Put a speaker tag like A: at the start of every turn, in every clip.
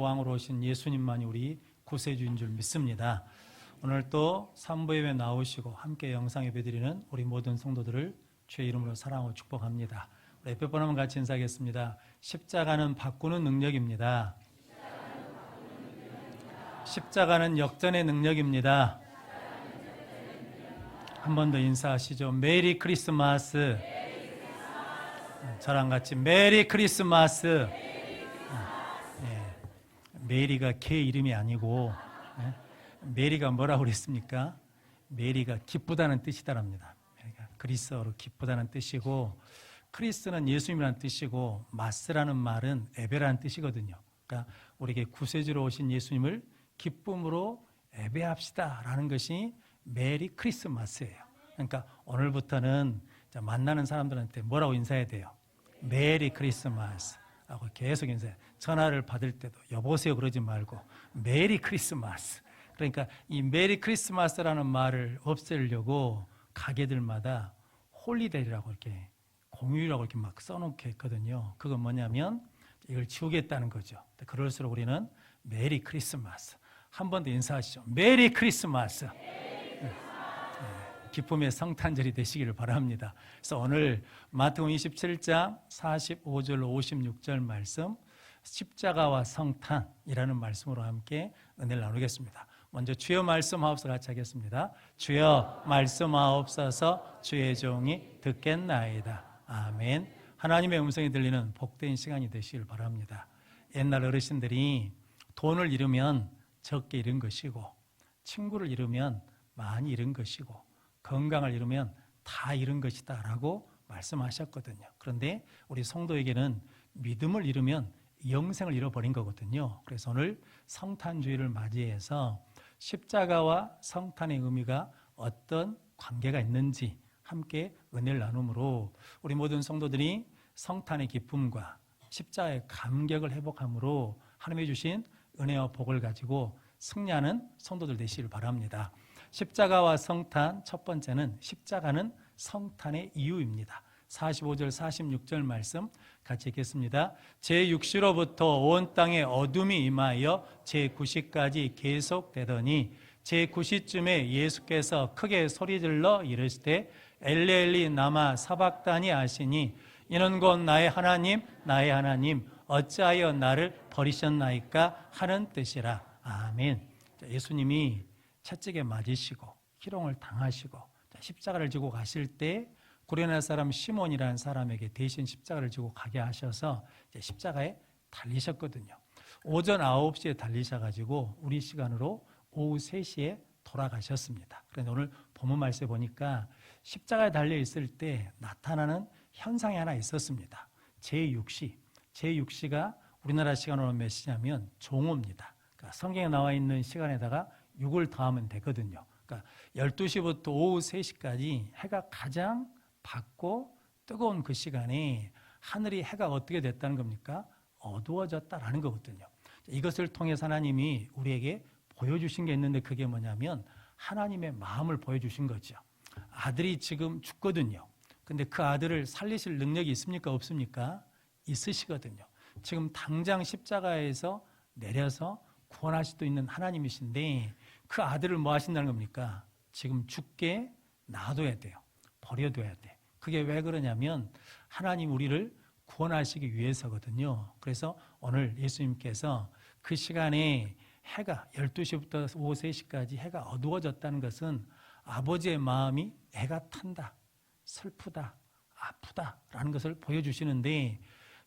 A: 왕으로 오신 예수님만이 우리 구세주인 줄 믿습니다. 오늘 또 3부 예배 나오시고 함께 영상 예배 드리는 우리 모든 성도들을 주의 이름으로 사랑하고 축복합니다. 우리 옆에 분 한번 같이 인사하겠습니다. 십자가는 바꾸는 능력입니다. 십자가는 역전의 능력입니다. 한 번 더 인사하시죠. 메리 크리스마스. 저랑 같이 메리 크리스마스. 메리가 걔 이름이 아니고 메리가 뭐라고 그랬습니까? 메리가 기쁘다는 뜻이다랍니다. 그리스어로 기쁘다는 뜻이고, 크리스는 예수님이라는 뜻이고, 마스라는 말은 예배라는 뜻이거든요. 그러니까 우리에게 구세주로 오신 예수님을 기쁨으로 예배합시다라는 것이 메리 크리스마스예요. 그러니까 오늘부터는 만나는 사람들한테 뭐라고 인사해야 돼요? 메리 크리스마스 하고 계속 인사해요. 전화를 받을 때도 여보세요 그러지 말고 메리 크리스마스. 그러니까 이 메리 크리스마스라는 말을 없애려고 가게들마다 홀리데이라고 이렇게 공휴일이라고 이렇게 막 써놓게 했거든요. 그건 뭐냐면 이걸 지우겠다는 거죠. 그럴수록 우리는 메리 크리스마스. 한 번 더 인사하시죠. 메리 크리스마스. 기쁨의 성탄절이 되시기를 바랍니다. 그래서 오늘 마태복음 27장 45절 56절 말씀, 십자가와 성탄이라는 말씀으로 함께 은혜를 나누겠습니다. 먼저 주여 말씀하옵소서 같이 하겠습니다. 주여 말씀하옵소서 주의 종이 듣겠나이다. 아멘. 하나님의 음성이 들리는 복된 시간이 되시길 바랍니다. 옛날 어르신들이 돈을 잃으면 적게 잃은 것이고, 친구를 잃으면 많이 잃은 것이고, 건강을 잃으면 다 잃은 것이다 라고 말씀하셨거든요. 그런데 우리 성도에게는 믿음을 잃으면 영생을 잃어버린 거거든요. 그래서 오늘 성탄주의를 맞이해서 십자가와 성탄의 의미가 어떤 관계가 있는지 함께 은혜를 나눔으로 우리 모든 성도들이 성탄의 기쁨과 십자가의 감격을 회복함으로 하나님이 주신 은혜와 복을 가지고 승리하는 성도들 되시길 바랍니다. 십자가와 성탄, 첫 번째는 십자가는 성탄의 이유입니다. 45절 46절 말씀 같이 읽겠습니다. 제6시로부터 온 땅에 어둠이 임하여 제9시까지 계속되더니 제9시쯤에 예수께서 크게 소리질러 이르시되 엘리 엘리 라마 사박다니 하시니 이는 곧 나의 하나님 나의 하나님 어찌하여 나를 버리셨나이까 하는 뜻이라. 아멘. 예수님이 채찍에 맞으시고 희롱을 당하시고 십자가를 지고 가실 때 구레네 사람 시몬이라는 사람에게 대신 십자가를 지고 가게 하셔서 십자가에 달리셨거든요. 오전 9시에 달리셔가지고 우리 시간으로 오후 3시에 돌아가셨습니다. 그런데 오늘 본문 말씀에 보니까 십자가에 달려 있을 때 나타나는 현상이 하나 있었습니다. 제6시가 우리나라 시간으로 몇 시냐면 종호입니다. 그러니까 성경에 나와 있는 시간에다가 6을 더하면 되거든요. 그러니까 12시부터 오후 3시까지 해가 가장 밝고 뜨거운 그 시간에 하늘이 해가 어떻게 됐다는 겁니까? 어두워졌다라는 거거든요. 이것을 통해서 하나님이 우리에게 보여주신 게 있는데 그게 뭐냐면 하나님의 마음을 보여주신 거죠. 아들이 지금 죽거든요. 근데 그 아들을 살리실 능력이 있습니까? 없습니까? 있으시거든요. 지금 당장 십자가에서 내려서 구원할 수도 있는 하나님이신데 그 아들을 뭐 하신다는 겁니까? 지금 죽게 놔둬야 돼요. 버려둬야 돼. 그게 왜 그러냐면 하나님 우리를 구원하시기 위해서거든요. 그래서 오늘 예수님께서 그 시간에 해가 12시부터 오후 3시까지 해가 어두워졌다는 것은 아버지의 마음이 애가 탄다, 슬프다, 아프다라는 것을 보여주시는데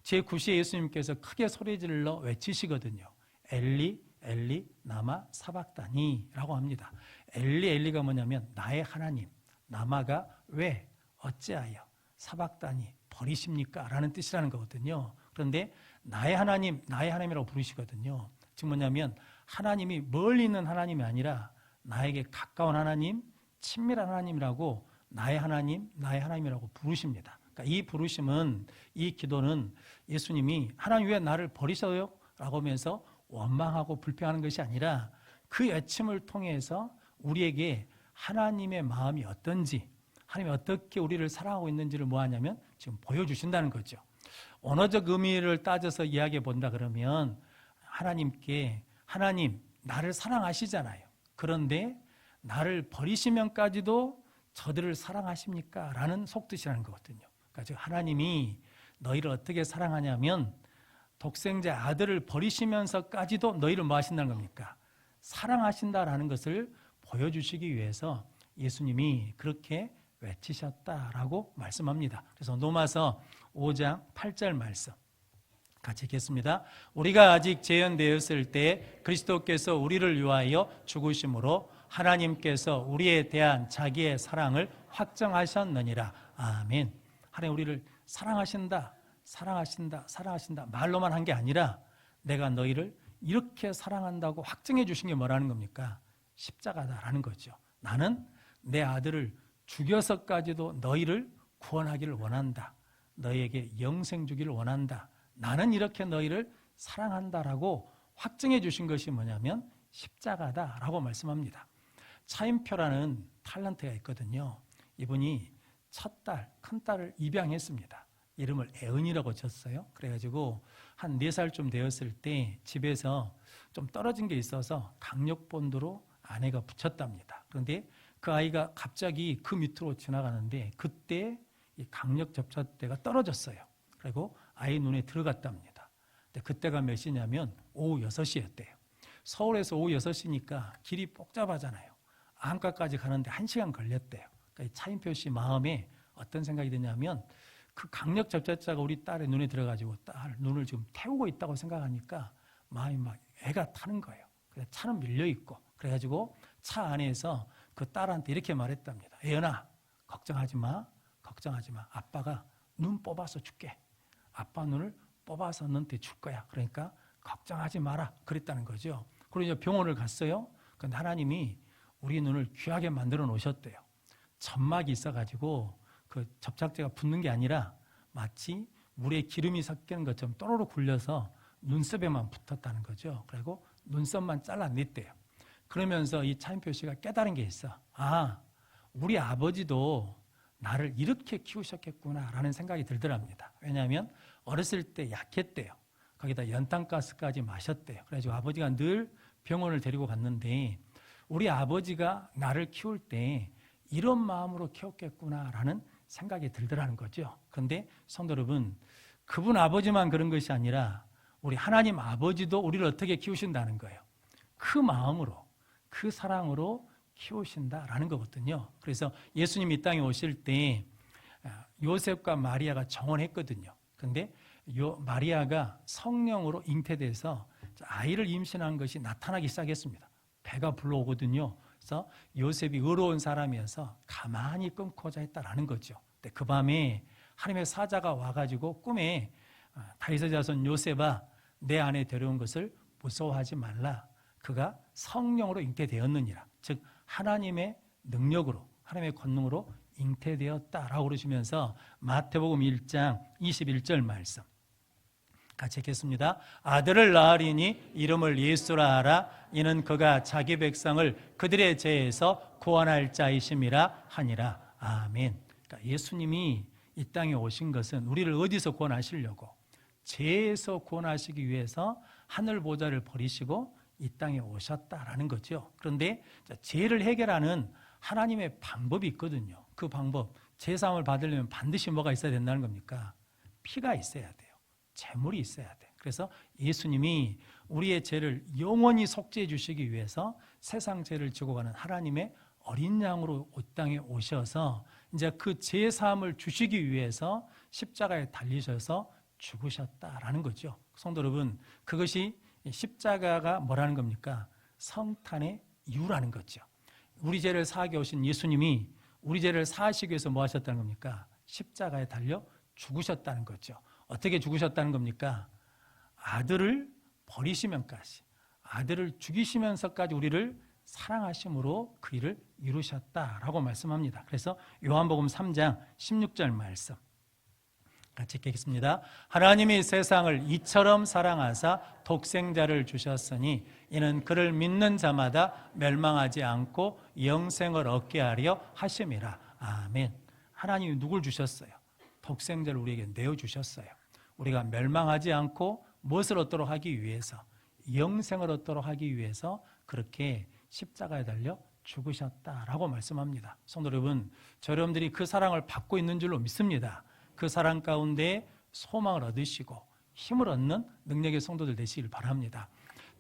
A: 제9시에 예수님께서 크게 소리질러 외치시거든요. 엘리 엘리 라마 사박다니라고 합니다. 엘리 엘리가 뭐냐면 나의 하나님, 라마가 왜 어찌하여 사박다니 버리십니까? 라는 뜻이라는 거거든요. 그런데 나의 하나님, 나의 하나님이라고 부르시거든요. 즉 뭐냐면 하나님이 멀리 있는 하나님이 아니라 나에게 가까운 하나님, 친밀한 하나님이라고 나의 하나님, 나의 하나님이라고 부르십니다. 그러니까 이 부르심은, 이 기도는 예수님이 하나님 왜 나를 버리셔요? 라고 하면서 원망하고 불평하는 것이 아니라 그 외침을 통해서 우리에게 하나님의 마음이 어떤지, 하나님이 어떻게 우리를 사랑하고 있는지를 뭐 하냐면 지금 보여주신다는 거죠. 언어적 의미를 따져서 이야기해 본다 그러면 하나님께 하나님 나를 사랑하시잖아요. 그런데 나를 버리시면까지도 저들을 사랑하십니까? 라는 속뜻이라는 거거든요. 그러니까 즉 하나님이 너희를 어떻게 사랑하냐면 독생자 아들을 버리시면서까지도 너희를 뭐 하신다는 겁니까? 사랑하신다라는 것을 보여주시기 위해서 예수님이 그렇게 외치셨다라고 말씀합니다. 그래서 로마서 5장 8절 말씀 같이 읽겠습니다. 우리가 아직 재현되었을 때 그리스도께서 우리를 위하여 죽으심으로 하나님께서 우리에 대한 자기의 사랑을 확정하셨느니라. 아멘. 하나님 우리를 사랑하신다, 사랑하신다, 사랑하신다 말로만 한 게 아니라 내가 너희를 이렇게 사랑한다고 확정해 주신 게 뭐라는 겁니까? 십자가다라는 거죠. 나는 내 아들을 죽여서까지도 너희를 구원하기를 원한다. 너희에게 영생 주기를 원한다. 나는 이렇게 너희를 사랑한다라고 확정해 주신 것이 뭐냐면 십자가다라고 말씀합니다. 차인표라는 탤런트가 있거든요. 이분이 첫 딸, 큰 딸을 입양했습니다. 이름을 애은이라고 졌어요. 그래가지고 한 4살쯤 되었을 때 집에서 좀 떨어진 게 있어서 강력본드로 아내가 붙였답니다. 그런데 그 아이가 갑자기 그 밑으로 지나가는데 그때 이 강력 접착대가 떨어졌어요. 그리고 아이 눈에 들어갔답니다. 근데 그때가 몇 시냐면 오후 6시였대요. 서울에서 오후 6시니까 길이 복잡하잖아요. 안가까지 가는데 1시간 걸렸대요. 그러니까 차인표 씨 마음에 어떤 생각이 드냐면 그 강력 접착제가 우리 딸의 눈에 들어가지고 딸 눈을 지금 태우고 있다고 생각하니까 마음이 막 애가 타는 거예요. 그래서 차는 밀려 있고 그래가지고 차 안에서 그 딸한테 이렇게 말했답니다. 애연아, 걱정하지 마, 걱정하지 마. 아빠가 눈 뽑아서 줄게. 아빠 눈을 뽑아서 너한테 줄 거야. 그러니까 걱정하지 마라. 그랬다는 거죠. 그리고 이제 병원을 갔어요. 근데 하나님이 우리 눈을 귀하게 만들어 놓으셨대요. 점막이 있어가지고 그 접착제가 붙는 게 아니라 마치 물에 기름이 섞이는 것처럼 또로로 굴려서 눈썹에만 붙었다는 거죠. 그리고 눈썹만 잘라냈대요. 그러면서 이 차인표 씨가 깨달은 게 있어. 아, 우리 아버지도 나를 이렇게 키우셨겠구나라는 생각이 들더랍니다. 왜냐하면 어렸을 때 약했대요. 거기다 연탄가스까지 마셨대요. 그래가지고 아버지가 늘 병원을 데리고 갔는데 우리 아버지가 나를 키울 때 이런 마음으로 키웠겠구나라는 생각이 들더라는 거죠. 그런데 성도 여러분, 그분 아버지만 그런 것이 아니라 우리 하나님 아버지도 우리를 어떻게 키우신다는 거예요. 그 마음으로, 그 사랑으로 키우신다라는 거거든요. 그래서 예수님이 이 땅에 오실 때 요셉과 마리아가 정혼했거든요. 그런데 마리아가 성령으로 잉태돼서 아이를 임신한 것이 나타나기 시작했습니다. 배가 불러오거든요. 그래서 요셉이 의로운 사람이어서 가만히 끊고자 했다라는 거죠. 근데 그 밤에 하나님의 사자가 와가지고 꿈에 다윗의 자손 요셉아 내 안에 데려온 것을 무서워하지 말라. 그가 성령으로 잉태되었느니라. 즉 하나님의 능력으로 하나님의 권능으로 잉태되었다라고 그러시면서 마태복음 1장 21절 말씀 같이 읽겠습니다. 아들을 낳으리니 이름을 예수라 하라. 이는 그가 자기 백성을 그들의 죄에서 구원할 자이심이라 하니라. 아멘. 그러니까 예수님이 이 땅에 오신 것은 우리를 어디서 구원하시려고? 죄에서 구원하시기 위해서 하늘 보좌를 버리시고 이 땅에 오셨다라는 거죠. 그런데 죄를 해결하는 하나님의 방법이 있거든요. 그 방법, 제사함을 받으려면 반드시 뭐가 있어야 된다는 겁니까? 피가 있어야 돼요. 제물이 있어야 돼. 그래서 예수님이 우리의 죄를 영원히 속죄해 주시기 위해서 세상 죄를 지고 가는 하나님의 어린 양으로 이 땅에 오셔서 이제 그 죄 사함을 주시기 위해서 십자가에 달리셔서 죽으셨다라는 거죠. 성도 여러분, 그것이 십자가가 뭐라는 겁니까? 성탄의 이유라는 거죠. 우리 죄를 사하게 오신 예수님이 우리 죄를 사하시기 위해서 뭐 하셨다는 겁니까? 십자가에 달려 죽으셨다는 거죠. 어떻게 죽으셨다는 겁니까? 아들을 버리시면까지, 아들을 죽이시면서까지 우리를 사랑하심으로 그 일을 이루셨다라고 말씀합니다. 그래서 요한복음 3장 16절 말씀 같이 읽겠습니다. 하나님이 세상을 이처럼 사랑하사 독생자를 주셨으니 이는 그를 믿는 자마다 멸망하지 않고 영생을 얻게 하려 하심이라. 아멘. 하나님이 누굴 주셨어요? 독생자를 우리에게 내어주셨어요. 우리가 멸망하지 않고 무엇을 얻도록 하기 위해서? 영생을 얻도록 하기 위해서 그렇게 십자가에 달려 죽으셨다라고 말씀합니다. 성도 여러분, 여러분들이 그 사랑을 받고 있는 줄로 믿습니다. 그 사랑 가운데 소망을 얻으시고 힘을 얻는 능력의 성도들 되시길 바랍니다.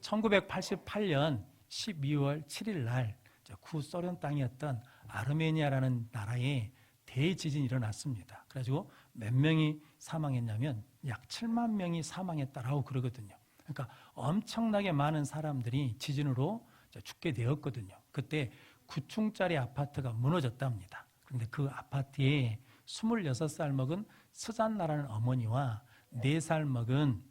A: 1988년 12월 7일 날 구소련 땅이었던 아르메니아라는 나라에 대지진이 일어났습니다. 그래가지고 몇 명이 사망했냐면 약 7만 명이 사망했다라고 그러거든요. 그러니까 엄청나게 많은 사람들이 지진으로 죽게 되었거든요. 그때 9층짜리 아파트가 무너졌답니다. 그런데 그 아파트에 26살 먹은 스잔나라는 어머니와 4살 먹은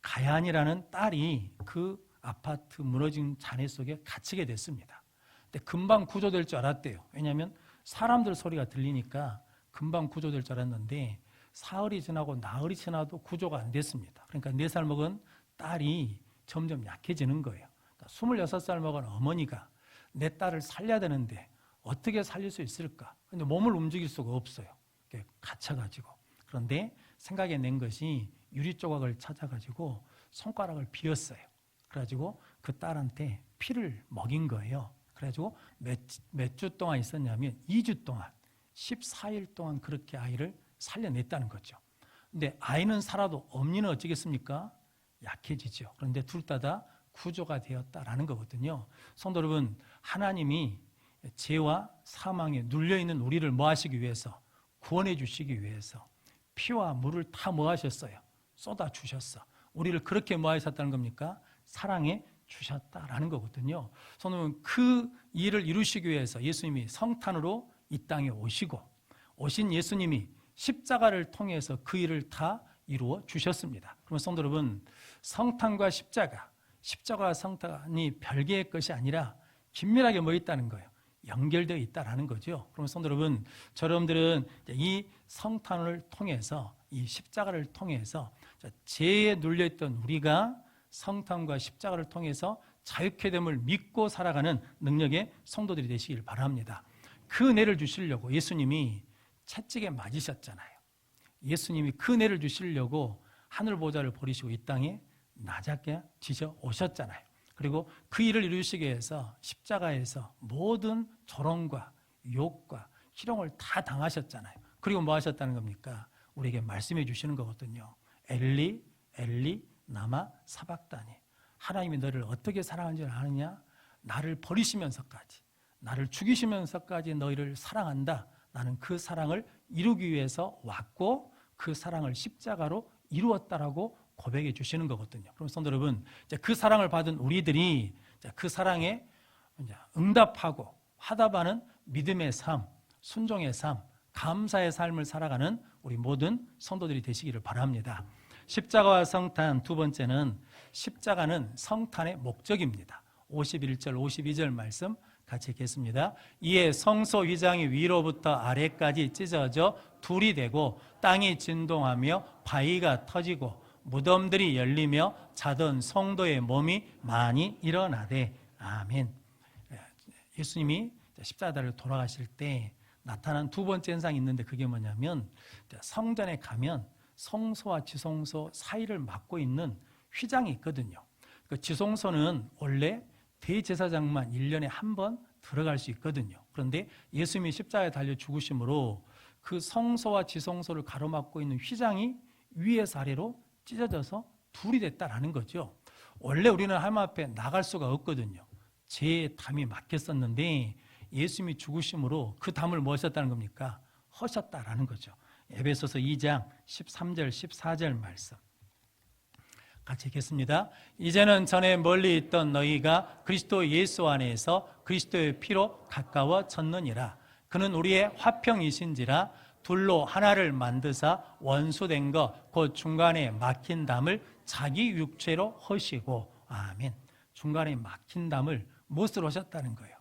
A: 가얀이라는 딸이 그 아파트 무너진 잔해 속에 갇히게 됐습니다. 근데 금방 구조될 줄 알았대요. 왜냐하면 사람들 소리가 들리니까 금방 구조될 줄 알았는데 사흘이 지나고 나흘이 지나도 구조가 안 됐습니다. 그러니까 4살 먹은 딸이 점점 약해지는 거예요. 26살 먹은 어머니가 내 딸을 살려야 되는데 어떻게 살릴 수 있을까? 근데 몸을 움직일 수가 없어요. 갇혀가지고. 그런데 생각해 낸 것이 유리 조각을 찾아가지고 손가락을 비었어요. 그래가지고 그 딸한테 피를 먹인 거예요. 그래가지고 몇 주 동안 있었냐면 2주 동안 14일 동안 그렇게 아이를 살려냈다는 거죠. 근데 아이는 살아도 어머니는 어쩌겠습니까? 약해지죠. 그런데 둘 다 구조가 되었다라는 거거든요. 성도 여러분, 하나님이 죄와 사망에 눌려있는 우리를 뭐 하시기 위해서? 구원해 주시기 위해서 피와 물을 다 뭐 하셨어요? 쏟아 주셨어. 우리를 그렇게 뭐 하셨다는 겁니까? 사랑해 주셨다라는 거거든요. 성도 여러분, 그 일을 이루시기 위해서 예수님이 성탄으로 이 땅에 오시고 오신 예수님이 십자가를 통해서 그 일을 다 이루어 주셨습니다. 그러면 성도 여러분, 성탄과 십자가와 성탄이 별개의 것이 아니라 긴밀하게 뭐 있다는 거예요? 연결되어 있다라는 거죠. 그러면 성도 여러분, 여러분들은 이 성탄을 통해서, 이 십자가를 통해서 죄에 눌려있던 우리가 성탄과 십자가를 통해서 자유케 됨을 믿고 살아가는 능력의 성도들이 되시길 바랍니다. 그 은혜를 주시려고 예수님이 채찍에 맞으셨잖아요. 예수님이 그 은혜를 주시려고 하늘 보좌를 버리시고 이 땅에 나작게 지셔 오셨잖아요. 그리고 그 일을 이루시기 위해서 십자가에서 모든 조롱과 욕과 희롱을 다 당하셨잖아요. 그리고 뭐 하셨다는 겁니까? 우리에게 말씀해 주시는 거거든요. 엘리 엘리 나마 사박다니. 하나님이 너를 어떻게 사랑하는지 아느냐? 나를 버리시면서까지, 나를 죽이시면서까지 너희를 사랑한다. 나는 그 사랑을 이루기 위해서 왔고 그 사랑을 십자가로 이루었다라고 고백해 주시는 거거든요. 그럼 성도 여러분, 그 사랑을 받은 우리들이 그 사랑에 응답하고 화답하는 믿음의 삶, 순종의 삶, 감사의 삶을 살아가는 우리 모든 성도들이 되시기를 바랍니다. 십자가와 성탄, 두 번째는 십자가는 성탄의 목적입니다. 51절, 52절 말씀 같이 읽겠습니다. 이에 성소 휘장이 위로부터 아래까지 찢어져 둘이 되고 땅이 진동하며 바위가 터지고 무덤들이 열리며 자던 성도의 몸이 많이 일어나되. 아멘. 예수님이 십자가를 돌아가실 때 나타난 두 번째 현상이 있는데 그게 뭐냐면 성전에 가면 성소와 지성소 사이를 막고 있는 휘장이 있거든요. 그 지성소는 원래 대제사장만 1년에 한 번 들어갈 수 있거든요. 그런데 예수님이 십자가에 달려 죽으심으로 그 성소와 지성소를 가로막고 있는 휘장이 위에서 아래로 찢어져서 둘이 됐다라는 거죠. 원래 우리는 하나님 앞에 나갈 수가 없거든요. 죄의 담이 막혔었는데 예수님이 죽으심으로 그 담을 뭐 하셨다는 겁니까? 허셨다라는 거죠. 에베소서 2장 13절 14절 말씀 같이 읽겠습니다. 이제는 전에 멀리 있던 너희가 그리스도 예수 안에서 그리스도의 피로 가까워졌느니라. 그는 우리의 화평이신지라 둘로 하나를 만드사 원수된 것 곧 중간에 막힌 담을 자기 육체로 허시고. 아멘. 중간에 막힌 담을 무엇으로 하셨다는 거예요?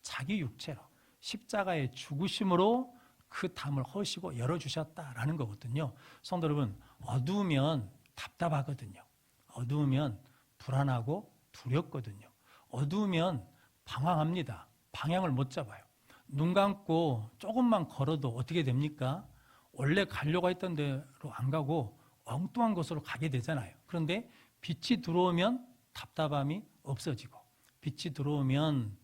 A: 자기 육체로 십자가의 죽으심으로 그 담을 허시고 열어주셨다라는 거거든요. 성도 여러분, 어두우면 답답하거든요. 어두우면 불안하고 두렵거든요. 어두우면 방황합니다. 방향을 못 잡아요. 눈 감고 조금만 걸어도 어떻게 됩니까? 원래 가려고 했던 데로 안 가고 엉뚱한 곳으로 가게 되잖아요. 그런데 빛이 들어오면 답답함이 없어지고, 빛이 들어오면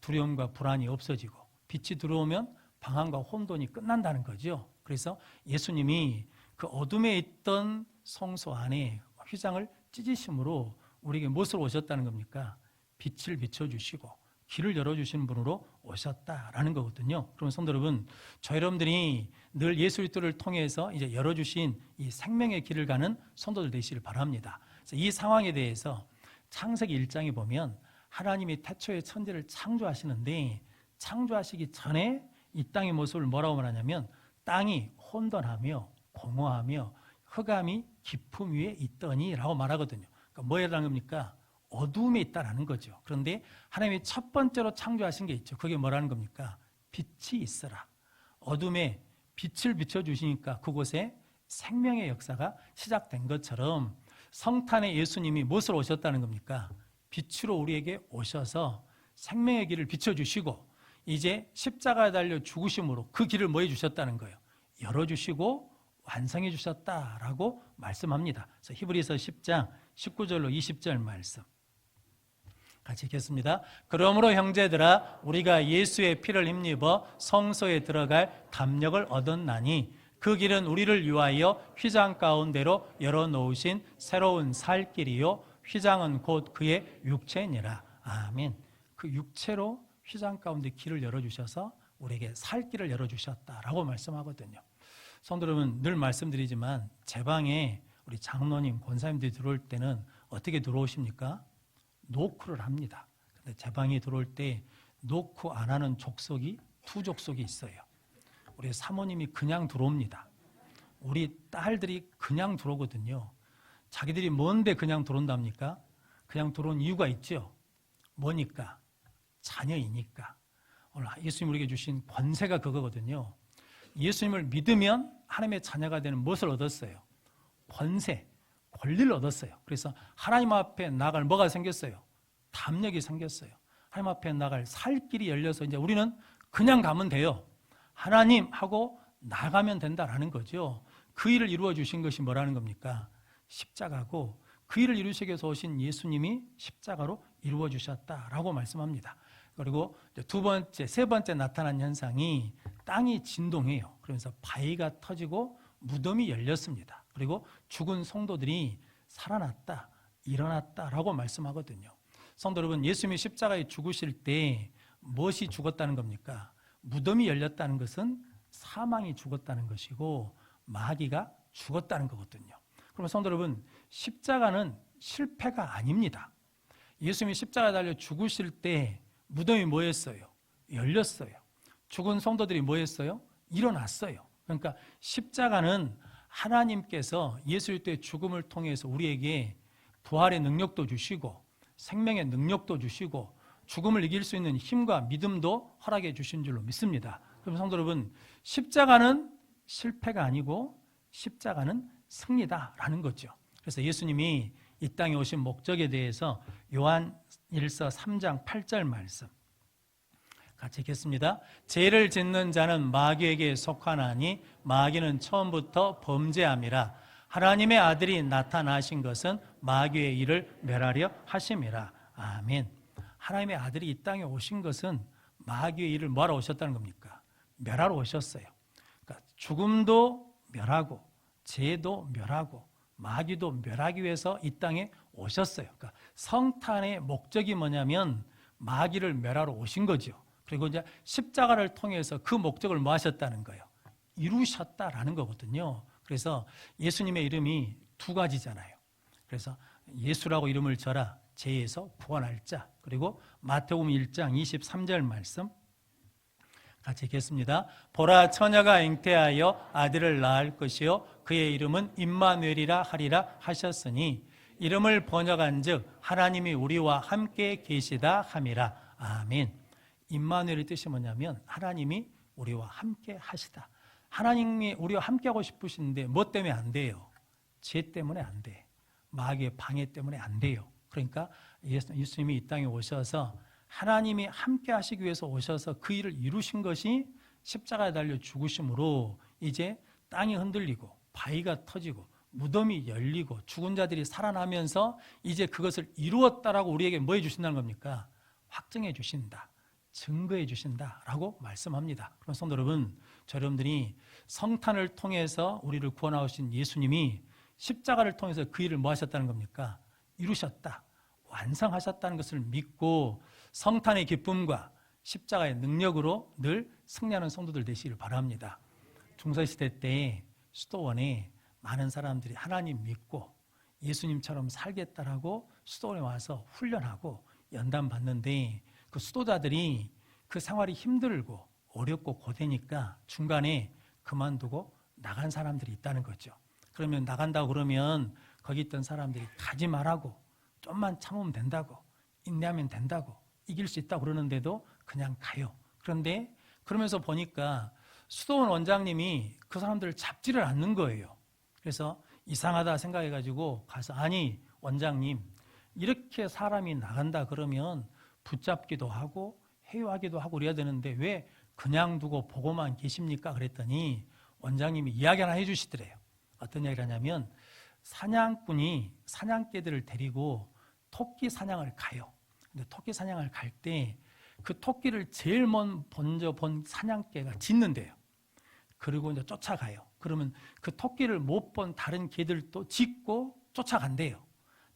A: 두려움과 불안이 없어지고, 빛이 들어오면 방황과 혼돈이 끝난다는 거죠. 그래서 예수님이 그 어둠에 있던 성소 안에 휘장을 찢으심으로 우리에게 무엇을 오셨다는 겁니까? 빛을 비춰주시고 길을 열어주시는 분으로 오셨다라는 거거든요. 그러면 성도 여러분, 저 여러분들이 늘 예수 그리스도를 통해서 이제 열어주신 이 생명의 길을 가는 성도들 되시길 바랍니다. 그래서 이 상황에 대해서 창세기 1장에 보면 하나님이 태초에 천지를 창조하시는데, 창조하시기 전에 이 땅의 모습을 뭐라고 말하냐면 땅이 혼돈하며 공허하며 흑암이 깊음 위에 있더니 라고 말하거든요. 그러니까 뭐라는 겁니까? 어둠에 있다라는 거죠. 그런데 하나님이 첫 번째로 창조하신 게 있죠. 그게 뭐라는 겁니까? 빛이 있어라. 어둠에 빛을 비춰주시니까 그곳에 생명의 역사가 시작된 것처럼 성탄에 예수님이 무엇으로 오셨다는 겁니까? 빛으로 우리에게 오셔서 생명의 길을 비춰주시고 이제 십자가에 달려 죽으심으로 그 길을 뭐 해주셨다는 거예요? 열어주시고 완성해 주셨다라고 말씀합니다. 그래서 히브리서 10장 19절로 20절 말씀 같이 읽겠습니다. 그러므로 형제들아 우리가 예수의 피를 힘입어 성소에 들어갈 담력을 얻었나니 그 길은 우리를 위하여 휘장 가운데로 열어놓으신 새로운 살 길이요 휘장은 곧 그의 육체니라. 아멘. 그 육체로 휘장 가운데 길을 열어주셔서 우리에게 살 길을 열어주셨다라고 말씀하거든요. 성도 여러분, 늘 말씀드리지만 제 방에 우리 장로님, 권사님들이 들어올 때는 어떻게 들어오십니까? 노크를 합니다. 근데 제 방에 들어올 때 노크 안 하는 족속이 두 족속이 있어요. 우리 사모님이 그냥 들어옵니다. 우리 딸들이 그냥 들어오거든요. 자기들이 뭔데 그냥 들어온답니까? 그냥 들어온 이유가 있죠. 뭐니까? 자녀이니까. 오늘 예수님 우리에게 주신 권세가 그거거든요. 예수님을 믿으면 하나님의 자녀가 되는 무엇을 얻었어요? 권세, 권리를 얻었어요. 그래서 하나님 앞에 나갈 뭐가 생겼어요? 담력이 생겼어요. 하나님 앞에 나갈 살 길이 열려서 이제 우리는 그냥 가면 돼요. 하나님 하고 나가면 된다라는 거죠. 그 일을 이루어 주신 것이 뭐라는 겁니까? 십자가고 그 일을 이루시기 위해서 오신 예수님이 십자가로 이루어 주셨다라고 말씀합니다. 그리고 두 번째, 세 번째 나타난 현상이 땅이 진동해요. 그러면서 바위가 터지고 무덤이 열렸습니다. 그리고 죽은 성도들이 살아났다, 일어났다라고 말씀하거든요. 성도 여러분, 예수님이 십자가에 죽으실 때 무엇이 죽었다는 겁니까? 무덤이 열렸다는 것은 사망이 죽었다는 것이고 마귀가 죽었다는 거거든요. 그러면 성도 여러분, 십자가는 실패가 아닙니다. 예수님이 십자가에 달려 죽으실 때 무덤이 뭐였어요? 열렸어요. 죽은 성도들이 뭐였어요? 일어났어요. 그러니까 십자가는 하나님께서 예수 그리스도의 죽음을 통해서 우리에게 부활의 능력도 주시고 생명의 능력도 주시고 죽음을 이길 수 있는 힘과 믿음도 허락해 주신 줄로 믿습니다. 그럼 성도 여러분, 십자가는 실패가 아니고 십자가는 승리다라는 거죠. 그래서 예수님이 이 땅에 오신 목적에 대해서 요한 1서 3장 8절 말씀 같이 읽겠습니다. 죄를 짓는 자는 마귀에게 속하나니 마귀는 처음부터 범죄함이라. 하나님의 아들이 나타나신 것은 마귀의 일을 멸하려 하심이라. 아멘. 하나님의 아들이 이 땅에 오신 것은 마귀의 일을 뭐하러 오셨다는 겁니까? 멸하러 오셨어요. 그러니까 죽음도 멸하고 죄도 멸하고 마귀도 멸하기 위해서 이 땅에 오셨어요. 그러니까 성탄의 목적이 뭐냐면 마귀를 멸하러 오신 거죠. 그리고 이제 십자가를 통해서 그 목적을 뭐 하셨다는 거예요? 이루셨다라는 거거든요. 그래서 예수님의 이름이 두 가지잖아요. 그래서 예수라고 이름을 져라. 죄에서 구원할 자. 그리고 마태복음 1장 23절 말씀 같이 읽겠습니다. 보라 처녀가 잉태하여 아들을 낳을 것이요 그의 이름은 임마누엘이라 하리라 하셨으니 이름을 번역한즉 하나님이 우리와 함께 계시다 함이라. 아멘. 임마누엘의 뜻이 뭐냐면 하나님이 우리와 함께 하시다. 하나님이 우리와 함께 하고 싶으신데 뭐 때문에 안 돼요? 죄 때문에 안 돼. 마귀의 방해 때문에 안 돼요. 그러니까 예수님이 이 땅에 오셔서 하나님이 함께 하시기 위해서 오셔서 그 일을 이루신 것이 십자가에 달려 죽으심으로 이제 땅이 흔들리고 바위가 터지고 무덤이 열리고 죽은 자들이 살아나면서 이제 그것을 이루었다라고 우리에게 뭐 해주신다는 겁니까? 확증해 주신다, 증거해 주신다라고 말씀합니다. 그럼 성도 여러분, 여러분들이 성탄을 통해서 우리를 구원하신 예수님이 십자가를 통해서 그 일을 뭐 하셨다는 겁니까? 이루셨다, 완성하셨다는 것을 믿고 성탄의 기쁨과 십자가의 능력으로 늘 승리하는 성도들 되시기를 바랍니다. 중세시대 때 수도원에 많은 사람들이 하나님 믿고 예수님처럼 살겠다라고 수도원에 와서 훈련하고 연단 받는데, 그 수도자들이 그 생활이 힘들고 어렵고 고되니까 중간에 그만두고 나간 사람들이 있다는 거죠. 그러면 나간다고 그러면 거기 있던 사람들이 가지 말라고, 좀만 참으면 된다고, 인내하면 된다고, 이길 수 있다고 그러는데도 그냥 가요. 그런데 그러면서 보니까 수도원 원장님이 그 사람들을 잡지를 않는 거예요. 그래서 이상하다 생각해가지고 가서, 아니 원장님, 이렇게 사람이 나간다 그러면 붙잡기도 하고 회유하기도 하고 그래야 되는데 왜 그냥 두고 보고만 계십니까? 그랬더니 원장님이 이야기 하나 해주시더래요. 어떤 이야기를 하냐면, 사냥꾼이 사냥개들을 데리고 토끼 사냥을 가요. 근데 토끼 사냥을 갈 때 그 토끼를 제일 먼저 본 사냥개가 짖는데요. 그리고 이제 쫓아가요. 그러면 그 토끼를 못 본 다른 개들도 짖고 쫓아간대요.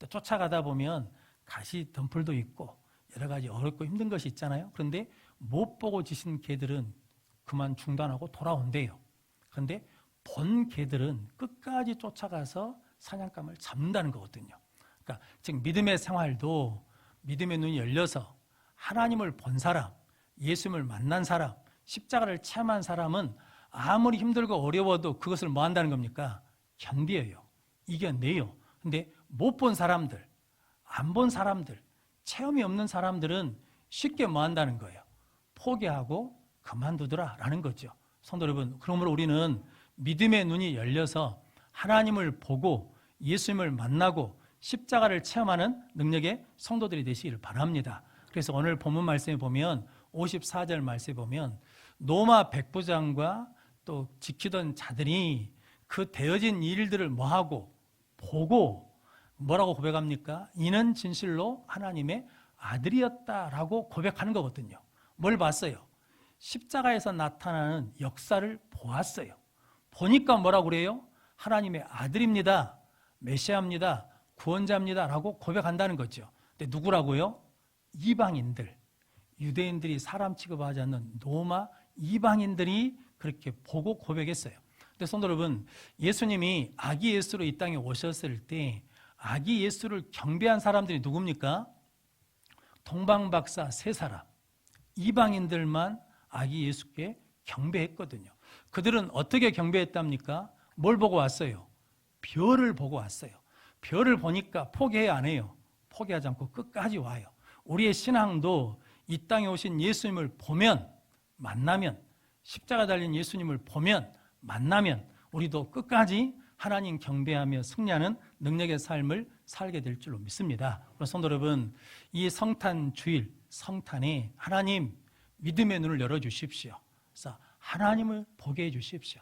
A: 쫓아가다 보면 가시 덤불도 있고 여러 가지 어렵고 힘든 것이 있잖아요. 그런데 못 보고 짖은 개들은 그만 중단하고 돌아온대요. 그런데 본 개들은 끝까지 쫓아가서 사냥감을 잡는다는 거거든요. 그러니까 즉 믿음의 생활도 믿음의 눈이 열려서 하나님을 본 사람, 예수님을 만난 사람, 십자가를 체험한 사람은 아무리 힘들고 어려워도 그것을 뭐 한다는 겁니까? 견뎌요. 이겨내요. 근데 못 본 사람들, 안 본 사람들, 체험이 없는 사람들은 쉽게 뭐 한다는 거예요? 포기하고 그만두더라라는 거죠. 성도 여러분, 그러므로 우리는 믿음의 눈이 열려서 하나님을 보고 예수님을 만나고 십자가를 체험하는 능력의 성도들이 되시기를 바랍니다. 그래서 오늘 본문 말씀에 보면 54절 말씀에 보면 로마 백부장과 또 지키던 자들이 그 되어진 일들을 뭐하고 보고 뭐라고 고백합니까? 이는 진실로 하나님의 아들이었다라고 고백하는 거거든요. 뭘 봤어요? 십자가에서 나타나는 역사를 보았어요. 보니까 뭐라고 그래요? 하나님의 아들입니다, 메시아입니다, 구원자입니다 라고 고백한다는 거죠. 근데 누구라고요? 이방인들, 유대인들이 사람 취급하지 않는 로마 이방인들이 그렇게 보고 고백했어요. 근데 성도 여러분, 예수님이 아기 예수로 이 땅에 오셨을 때 아기 예수를 경배한 사람들이 누굽니까? 동방박사 세 사람, 이방인들만 아기 예수께 경배했거든요. 그들은 어떻게 경배했답니까? 뭘 보고 왔어요? 별을 보고 왔어요. 별을 보니까 포기해 안 해요? 포기하지 않고 끝까지 와요. 우리의 신앙도 이 땅에 오신 예수님을 보면, 만나면, 십자가 달린 예수님을 보면, 만나면 우리도 끝까지 하나님 경배하며 승리하는 능력의 삶을 살게 될 줄로 믿습니다. 성도 여러분, 이 성탄 주일, 성탄에 하나님 믿음의 눈을 열어주십시오. 그래서 하나님을 보게 해주십시오.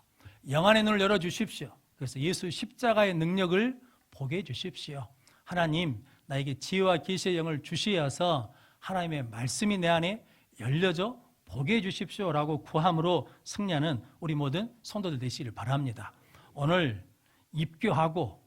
A: 영안의 눈을 열어주십시오. 그래서 예수 십자가의 능력을 보게 해주십시오. 하나님, 나에게 지혜와 계시의 영을 주시어서 하나님의 말씀이 내 안에 열려져 보게 해주십시오라고 구함으로 승리하는 우리 모든 성도들 되시기를 바랍니다. 오늘 입교하고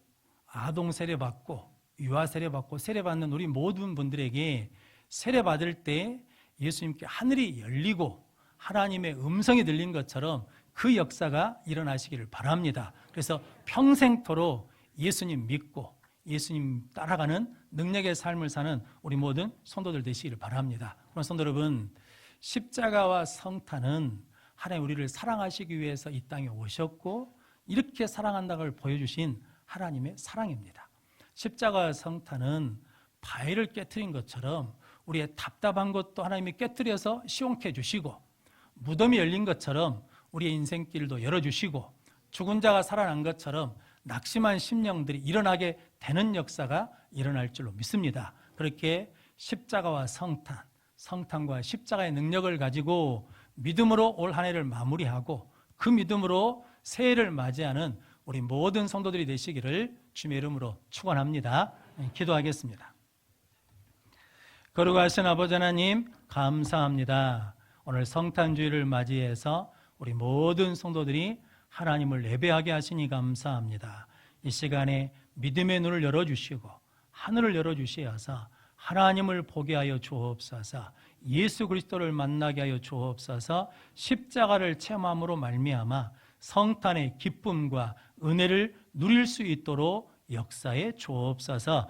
A: 아동 세례받고 유아 세례받고 세례받는 우리 모든 분들에게 세례받을 때 예수님께 하늘이 열리고 하나님의 음성이 들린 것처럼 그 역사가 일어나시기를 바랍니다. 그래서 평생토록 예수님 믿고 예수님 따라가는 능력의 삶을 사는 우리 모든 성도들 되시기를 바랍니다. 그럼 성도 여러분, 십자가와 성탄은 하나님 우리를 사랑하시기 위해서 이 땅에 오셨고 이렇게 사랑한다는 걸 보여주신 하나님의 사랑입니다. 십자가와 성탄은 바위를 깨트린 것처럼 우리의 답답한 것도 하나님이 깨트려서 시원케 해주시고, 무덤이 열린 것처럼 우리의 인생길도 열어주시고, 죽은 자가 살아난 것처럼 낙심한 심령들이 일어나게 되는 역사가 일어날 줄로 믿습니다. 그렇게 십자가와 성탄, 성탄과 십자가의 능력을 가지고 믿음으로 올 한 해를 마무리하고 그 믿음으로 새해를 맞이하는 우리 모든 성도들이 되시기를 주님의 이름으로 축원합니다. 기도하겠습니다. 거룩하신 아버지 하나님 감사합니다. 오늘 성탄주의를 맞이해서 우리 모든 성도들이 하나님을 예배하게 하시니 감사합니다. 이 시간에 믿음의 눈을 열어주시고 하늘을 열어주시어서 하나님을 보게 하여 주옵소서. 예수 그리스도를 만나게 하여 주옵소서. 십자가를 체험함으로 말미암아 성탄의 기쁨과 은혜를 누릴 수 있도록 역사에 주옵소서.